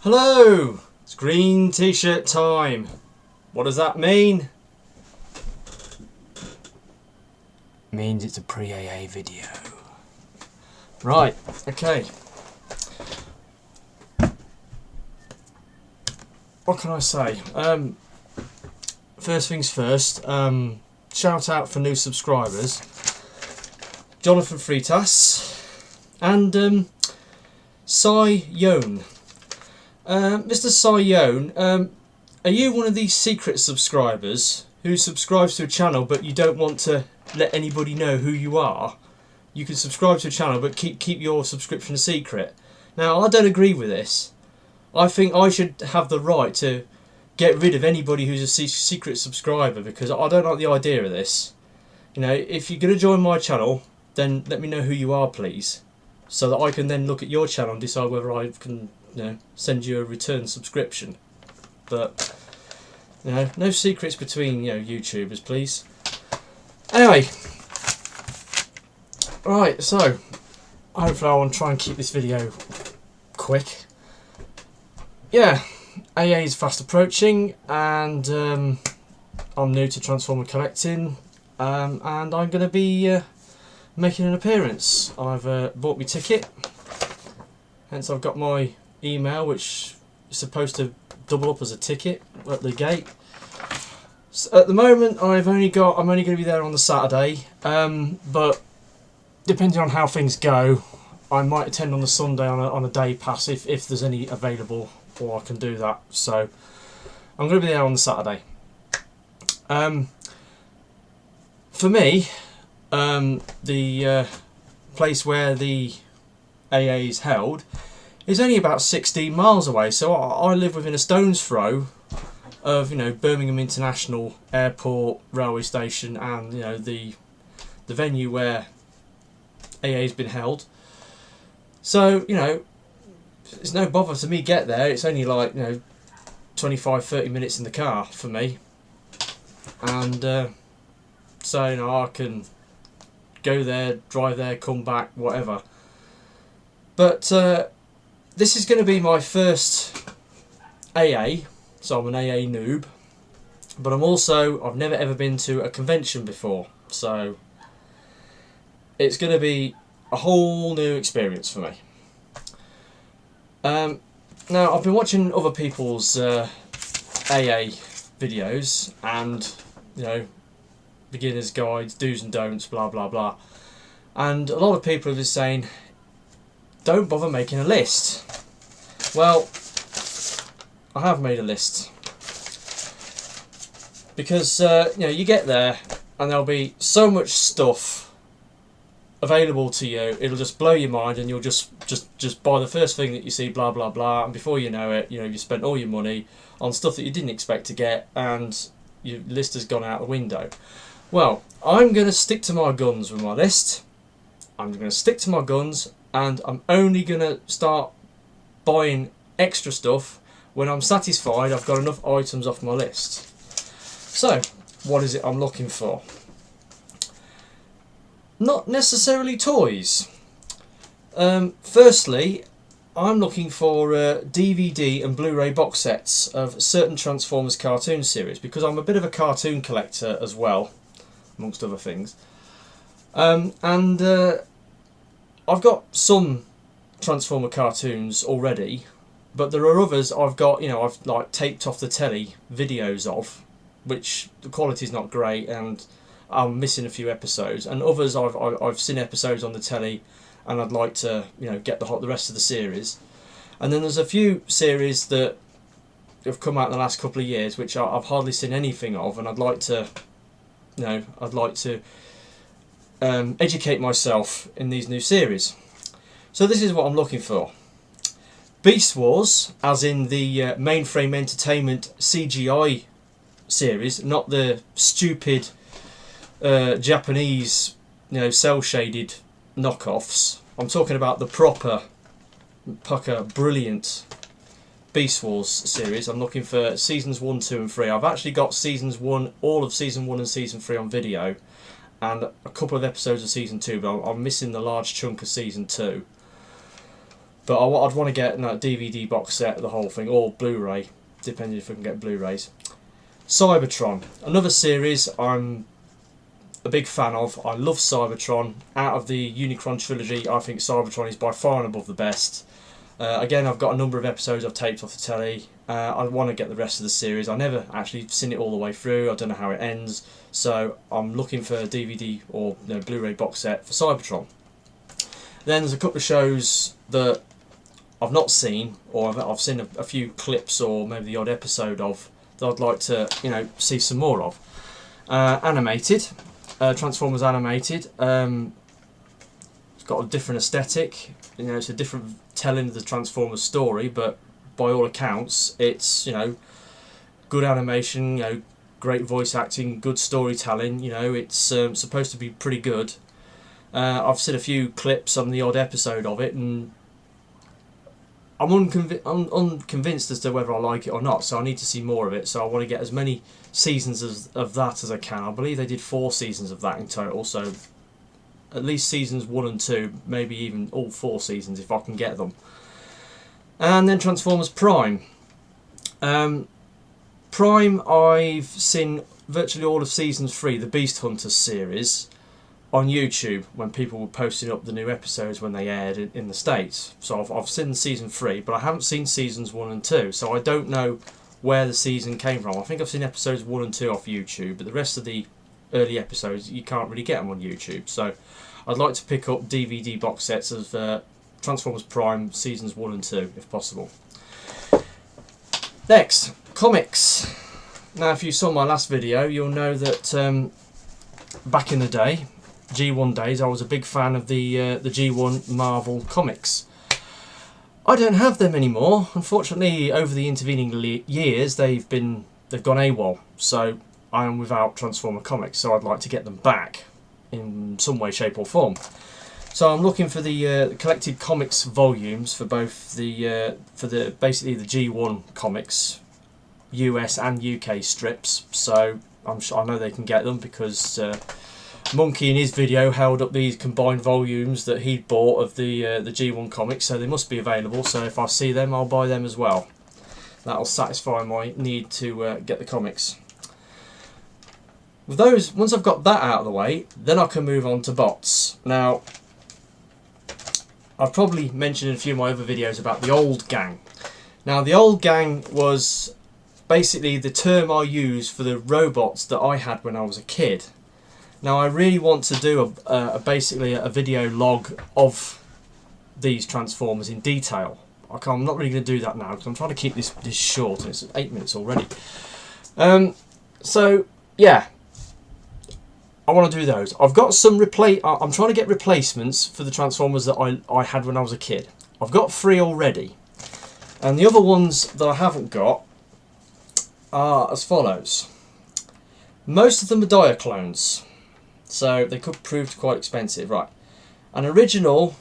Hello! It's green t-shirt time. What does that mean? It means it's a pre-AA video. Right, okay. What can I say? First things first, shout out for new subscribers. Jonathan Freitas and Sai Yon. Mr. Sai Yon, are you one of these secret subscribers who subscribes to a channel but you don't want to let anybody know who you are? You can subscribe to a channel but keep your subscription a secret. Now, I don't agree with this. I think I should have the right to get rid of anybody who's a secret subscriber, because I don't like the idea of this. You know, if you're going to join my channel, then let me know who you are, please, so that I can then look at your channel and decide whether I can, send you a return subscription. But, no secrets between, YouTubers, please. Anyway, right, so hopefully I want to try and keep this video quick. Yeah, AA is fast approaching, and I'm new to Transformer collecting, and I'm going to be making an appearance. I've bought my ticket, hence I've got my email, which is supposed to double up as a ticket at the gate. So at the moment, I'm only going to be there on the Saturday, but depending on how things go, I might attend on the Sunday on a day pass if there's any available, or I can do that. So I'm going to be there on the Saturday. For me, the place where the AA is held is only about 16 miles away, so I live within a stone's throw of Birmingham International Airport, railway station, and the venue where AA has been held. So it's no bother to me get there. It's only like 25-30 minutes in the car for me, and so I can go there, drive there, come back, whatever. But this is going to be my first AA, so I'm an AA noob, but I've never ever been to a convention before, so it's going to be a whole new experience for me. Now, I've been watching other people's AA videos, and beginners guides, do's and don'ts, blah blah blah, and a lot of people are just saying, don't bother making a list. Well, I have made a list, because you get there and there'll be so much stuff available to you, it'll just blow your mind, and you'll just buy the first thing that you see, blah blah blah, and before you know it, you spent all your money on stuff that you didn't expect to get, and your list has gone out the window. Well, I'm going to stick to my guns with my list. I'm going to stick to my guns, and I'm only going to start buying extra stuff when I'm satisfied I've got enough items off my list. So, what is it I'm looking for? Not necessarily toys. Firstly, I'm looking for DVD and Blu-ray box sets of certain Transformers cartoon series, because I'm a bit of a cartoon collector as well, amongst other things. And I've got some Transformer cartoons already, but there are others I've got, I've like taped off the telly videos of, which the quality's not great, and I'm missing a few episodes, and others I've seen episodes on the telly, and I'd like to get the rest of the series. And then there's a few series that have come out in the last couple of years which I've hardly seen anything of, and I'd like to educate myself in these new series. So this is what I'm looking for. Beast Wars, as in the Mainframe Entertainment CGI series, not the stupid Japanese, cel-shaded knockoffs. I'm talking about the proper, brilliant Beast Wars series. I'm looking for seasons 1, 2 and 3. I've actually got all of season 1 and season 3 on video, and a couple of episodes of season 2, but I'm missing the large chunk of season 2. But I'd want to get that DVD box set, the whole thing, or Blu-ray, depending if we can get Blu-rays. Cybertron, another series I'm a big fan of. I love Cybertron. Out of the Unicron trilogy, I think Cybertron is by far and above the best. Again, I've got a number of episodes I've taped off the telly. I want to get the rest of the series. I never actually seen it all the way through. I don't know how it ends, so I'm looking for a DVD or Blu-ray box set for Cybertron. Then there's a couple of shows that I've not seen, or I've seen a few clips or maybe the odd episode of, that I'd like to see some more of. Animated, Transformers animated. It's got a different aesthetic. It's a different telling of the Transformers story, but by all accounts, it's good animation, great voice acting, good storytelling. It's supposed to be pretty good. I've seen a few clips on the odd episode of it, and I'm unconvinced as to whether I like it or not. So I need to see more of it. So I want to get as many seasons of that as I can. I believe they did 4 seasons of that in total. So at least seasons 1 and 2, maybe even all 4 seasons if I can get them. And then Transformers Prime. Prime, I've seen virtually all of season 3, the Beast Hunters series, on YouTube when people were posting up the new episodes when they aired in the States. So I've seen season 3, but I haven't seen seasons 1 and 2, so I don't know where the season came from. I think I've seen episodes 1 and 2 off YouTube, but the rest of the early episodes you can't really get them on YouTube. So I'd like to pick up DVD box sets of Transformers Prime seasons 1 and 2 if possible. Next, comics. Now if you saw my last video, you'll know that back in the day, G1 days, I was a big fan of the G1 Marvel comics. I don't have them anymore. Unfortunately, over the intervening years, they've gone AWOL. So I am without Transformer comics. So I'd like to get them back in some way, shape, or form. So I'm looking for the collected comics volumes for both basically the G1 comics, US and UK strips. So I know they can get them because Monkey in his video held up these combined volumes that he'd bought of the G1 comics, so they must be available. So if I see them, I'll buy them as well. That'll satisfy my need to get the comics. With those, once I've got that out of the way, then I can move on to bots. Now, I've probably mentioned in a few of my other videos about the old gang. Now, the old gang was basically the term I used for the robots that I had when I was a kid. Now I really want to do basically a video log of these Transformers in detail. I'm not really going to do that now because I'm trying to keep this short, and it's 8 minutes already. So yeah, I want to do those. I've got some I'm trying to get replacements for the Transformers that I had when I was a kid. I've got 3 already, and the other ones that I haven't got are as follows. Most of them are Diaclones, so they could prove quite expensive. Right, an original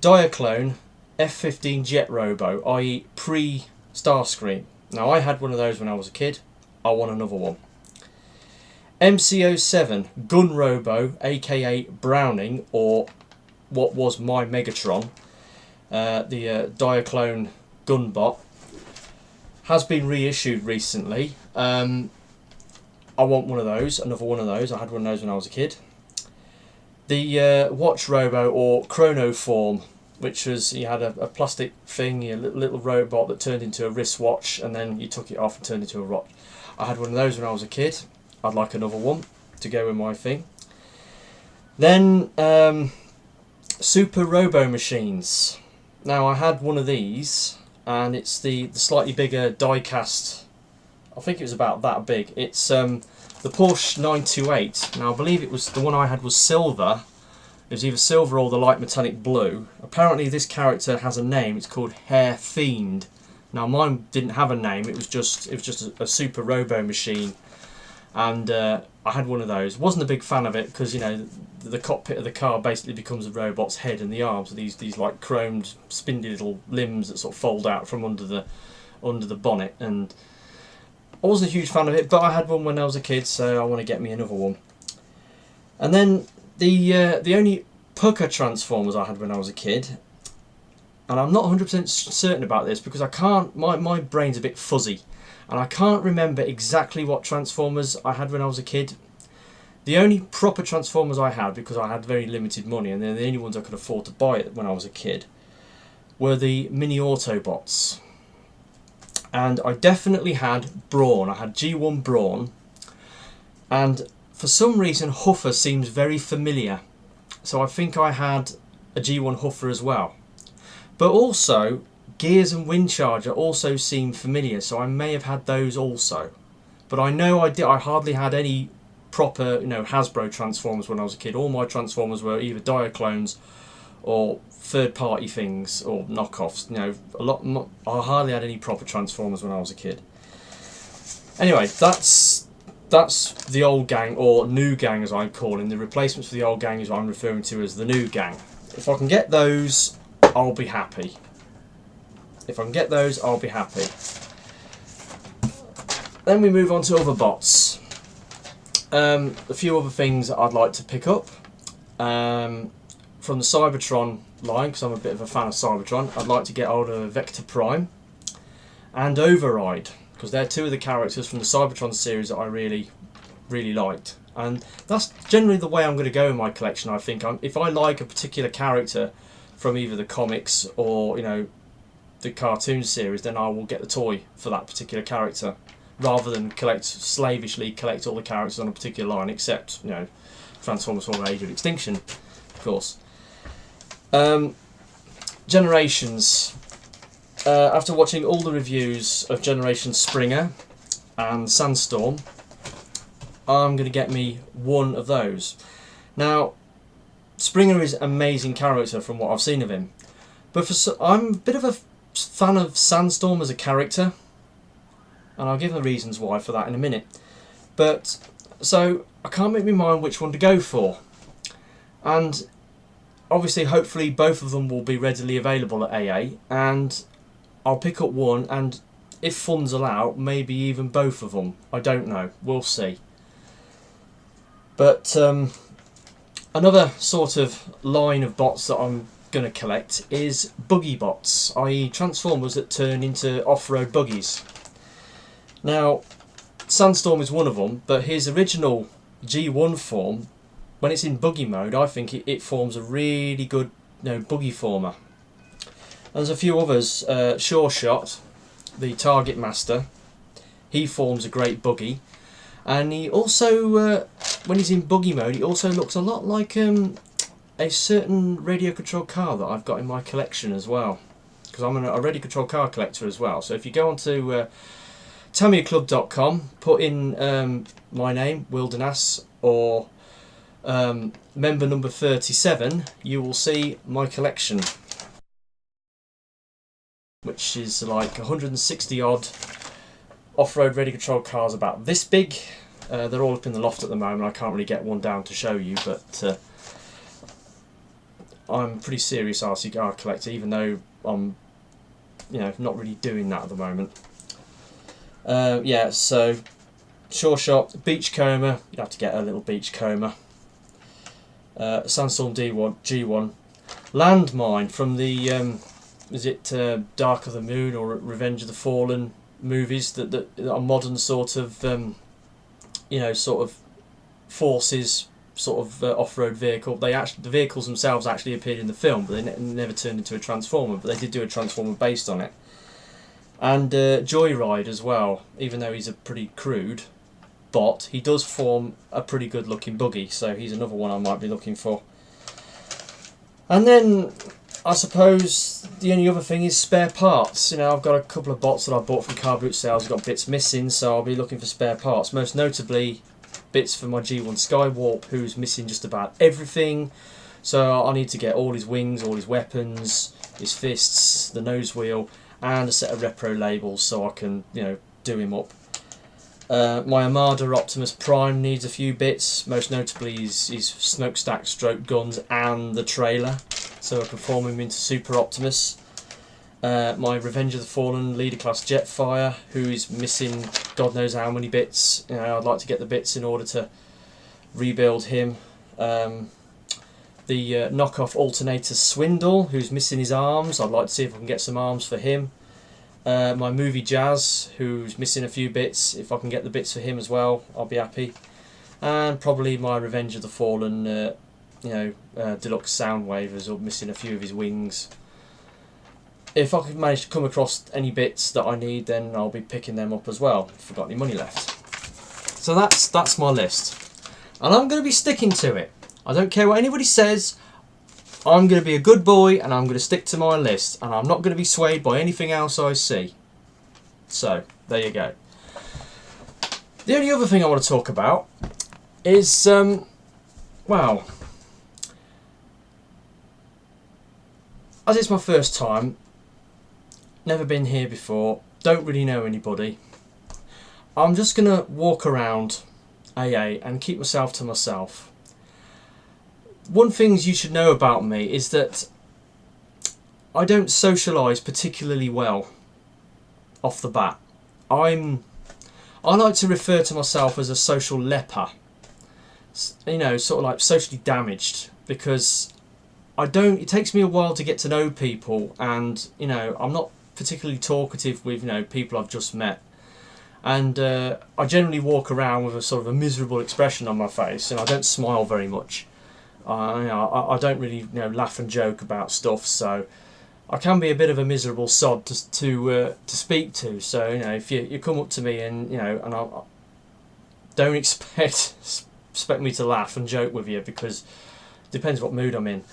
Diaclone F-15 jet robo, i.e. pre-Starscream. Now I had one of those when I was a kid. I want another one. MC07 gun robo, aka Browning, or what was my Megatron, the Diaclone gunbot, has been reissued recently. I want one of those, another one of those. I had one of those when I was a kid. The Watch Robo, or Chronoform, which was, you had a plastic thing, a little robot that turned into a wristwatch, and then you took it off and turned it into a watch. I had one of those when I was a kid. I'd like another one to go with my thing. Then Super Robo Machines. Now I had one of these, and it's the slightly bigger die-cast. I think it was about that big. It's the Porsche 928. Now I believe it was, the one I had was silver. It was either silver or the light metallic blue. Apparently this character has a name. It's called Hair Fiend. Now mine didn't have a name. It was just a Super Robo machine, and I had one of those. Wasn't a big fan of it because, you know, the cockpit of the car basically becomes a robot's head, and the arms are these like chromed, spindly little limbs that sort of fold out from under the bonnet. And I wasn't a huge fan of it, but I had one when I was a kid, so I want to get me another one. And then the only Pucca Transformers I had when I was a kid, and I'm not 100% certain about this because I can't, my brain's a bit fuzzy, and I can't remember exactly what Transformers I had when I was a kid. The only proper Transformers I had, because I had very limited money and they're the only ones I could afford to buy when I was a kid, were the mini Autobots. And I definitely had Brawn. I had G1 Brawn, and for some reason Huffer seems very familiar, so I think I had a G1 Huffer as well. But also Gears and Windcharger also seem familiar, so I may have had those also. But I know I hardly had any proper, Hasbro Transformers when I was a kid. All my Transformers were either Diaclones or third-party things or knockoffs. I hardly had any proper Transformers when I was a kid. Anyway, that's the old gang, or new gang as I'm calling. The replacements for the old gang is what I'm referring to as the new gang. If I can get those, I'll be happy. If I can get those, I'll be happy. Then we move on to other bots. A few other things that I'd like to pick up. From the Cybertron line, because I'm a bit of a fan of Cybertron, I'd like to get hold of Vector Prime and Override, because they're two of the characters from the Cybertron series that I really, really liked. And that's generally the way I'm going to go in my collection, I think. If I like a particular character from either the comics or, the cartoon series, then I will get the toy for that particular character, rather than slavishly collect all the characters on a particular line, except, Transformers from Age of Extinction, of course. Generations. After watching all the reviews of Generation Springer and Sandstorm, I'm going to get me one of those. Now, Springer is an amazing character from what I've seen of him, but I'm a bit of a fan of Sandstorm as a character, and I'll give the reasons why for that in a minute. But so I can't make my mind which one to go for, and obviously hopefully both of them will be readily available at AA, and I'll pick up one, and if funds allow, maybe even both of them. I don't know, we'll see. But another sort of line of bots that I'm going to collect is buggy bots, i.e. Transformers that turn into off-road buggies. Now, Sandstorm is one of them, but his original G1 form, when it's in buggy mode, I think it forms a really good buggy former. And there's a few others. Sure Shot, the Target Master, he forms a great buggy, and he also, when he's in buggy mode, he also looks a lot like a certain radio controlled car that I've got in my collection as well, because I'm a radio controlled car collector as well. So if you go onto TamiyaClub.com, put in my name, Wilderness, or member number 37, you will see my collection, which is like 160 odd off-road radio controlled cars about this big. They're all up in the loft at the moment. I can't really get one down to show you, but I'm a pretty serious RC car collector, even though I'm not really doing that at the moment. Yeah, so Sure Shot, Beachcomber, you have to get a little Beachcomber. Sandstorm G1, Landmine from the is it Dark of the Moon or Revenge of the Fallen movies that are modern sort of sort of forces sort of off-road vehicle. The vehicles themselves actually appeared in the film, but they never turned into a Transformer, but they did do a Transformer based on it. And Joyride as well, even though he's a pretty crude bot, he does form a pretty good looking buggy, so he's another one I might be looking for. And then I suppose the only other thing is spare parts. I've got a couple of bots that I bought from car boot sales, I've got bits missing, so I'll be looking for spare parts, most notably bits for my G1 Skywarp, who's missing just about everything. So I need to get all his wings, all his weapons, his fists, the nose wheel, and a set of repro labels so I can do him up. My Armada Optimus Prime needs a few bits, most notably his smokestack stroke guns and the trailer, so I can form him into Super Optimus. My Revenge of the Fallen Leader Class Jetfire, who is missing God knows how many bits. I'd like to get the bits in order to rebuild him. The the knockoff alternator Swindle, who's missing his arms. I'd like to see if I can get some arms for him. My movie Jazz, who's missing a few bits. If I can get the bits for him as well, I'll be happy. And probably my Revenge of the Fallen, deluxe Soundwave, is missing a few of his wings. If I can manage to come across any bits that I need, then I'll be picking them up as well, if I've got any money left. So that's my list. And I'm going to be sticking to it. I don't care what anybody says. I'm going to be a good boy and I'm going to stick to my list. And I'm not going to be swayed by anything else I see. So, there you go. The only other thing I want to talk about is, well, as it's my first time, never been here before, don't really know anybody, I'm just going to walk around AA and keep myself to myself. One thing you should know about me is that I don't socialise particularly well off the bat. I like to refer to myself as a social leper, you know, sort of like socially damaged, because it takes me a while to get to know people, and you know, I'm not particularly talkative with, you know, people I've just met. And I generally walk around with a sort of a miserable expression on my face, and I don't smile very much. I don't really, you know, laugh and joke about stuff, so I can be a bit of a miserable sod to speak to. So you know, if you come up to me and, you know, and I don't expect me to laugh and joke with you, because it depends what mood I'm in.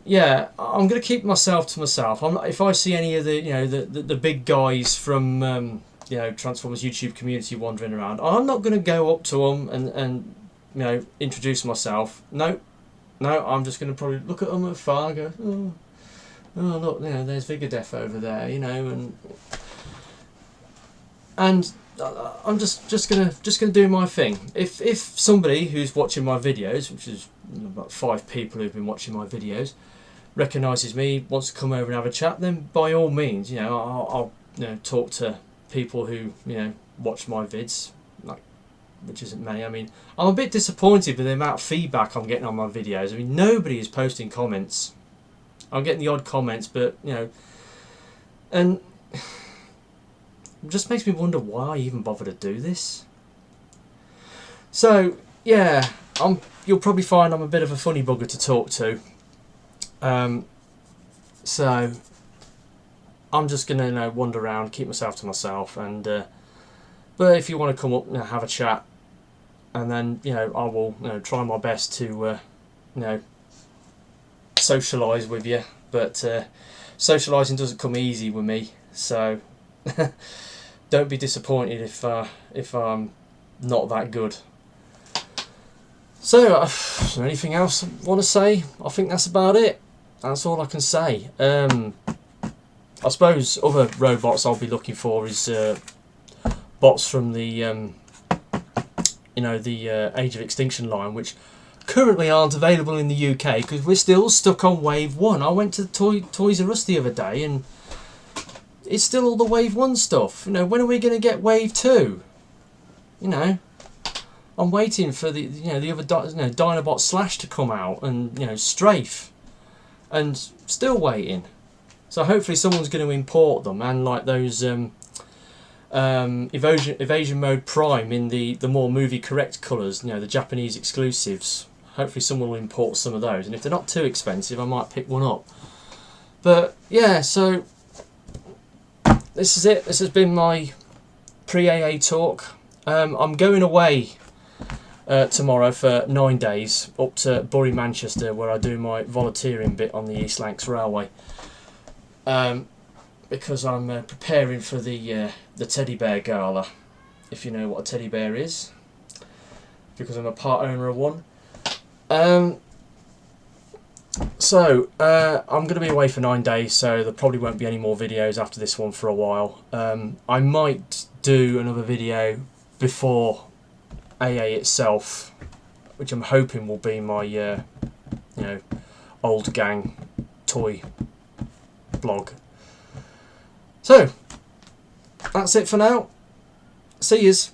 Yeah, I'm going to keep myself to myself. If I see any of the, you know, the big guys from you know, Transformers YouTube community wandering around, I'm not going to go up to them and you know, introduce myself. No, I'm just going to probably look at them at far and go, oh look, you know, there's Vigadef over there, you know, and I'm just gonna do my thing. If somebody who's watching my videos, which is about 5 people who've been watching my videos, recognises me, wants to come over and have a chat, then by all means, you know, I'll you know, talk to people who, you know, watch my vids, like, which isn't many. I mean, I'm a bit disappointed with the amount of feedback I'm getting on my videos. I mean, nobody is posting comments. I'm getting the odd comments, but you know, and it just makes me wonder why I even bother to do this. So yeah, you'll probably find I'm a bit of a funny bugger to talk to. So I'm just gonna, you know, wander around, keep myself to myself, and but if you want to come up and have a chat, and then, you know, I will, you know, try my best to you know, socialise with you. But socialising doesn't come easy with me, so don't be disappointed if I'm not that good. So, is there anything else I want to say? I think that's about it. That's all I can say. I suppose other robots I'll be looking for is bots from the you know, the Age of Extinction line, which currently aren't available in the UK because we're still stuck on Wave 1. I went to the Toys R Us the other day and it's still all the Wave 1 stuff. You know, when are we going to get Wave 2? You know, I'm waiting for the, you know, the other Dinobot Slash to come out, and, you know, Strafe, and still waiting. So hopefully someone's going to import them, and like those Evasion Mode Prime in the more movie correct colours, you know, the Japanese exclusives. Hopefully someone will import some of those, and if they're not too expensive, I might pick one up. But yeah, so this is it. This has been my pre-AA talk. I'm going away tomorrow for 9 days up to Bury, Manchester, where I do my volunteering bit on the East Lancs Railway. Because I'm preparing for the teddy bear gala, if you know what a teddy bear is, because I'm a part owner of one. So I'm going to be away for 9 days, so there probably won't be any more videos after this one for a while. I might do another video before AA itself, which I'm hoping will be my you know, old gang toy blog. So that's it for now. See yous.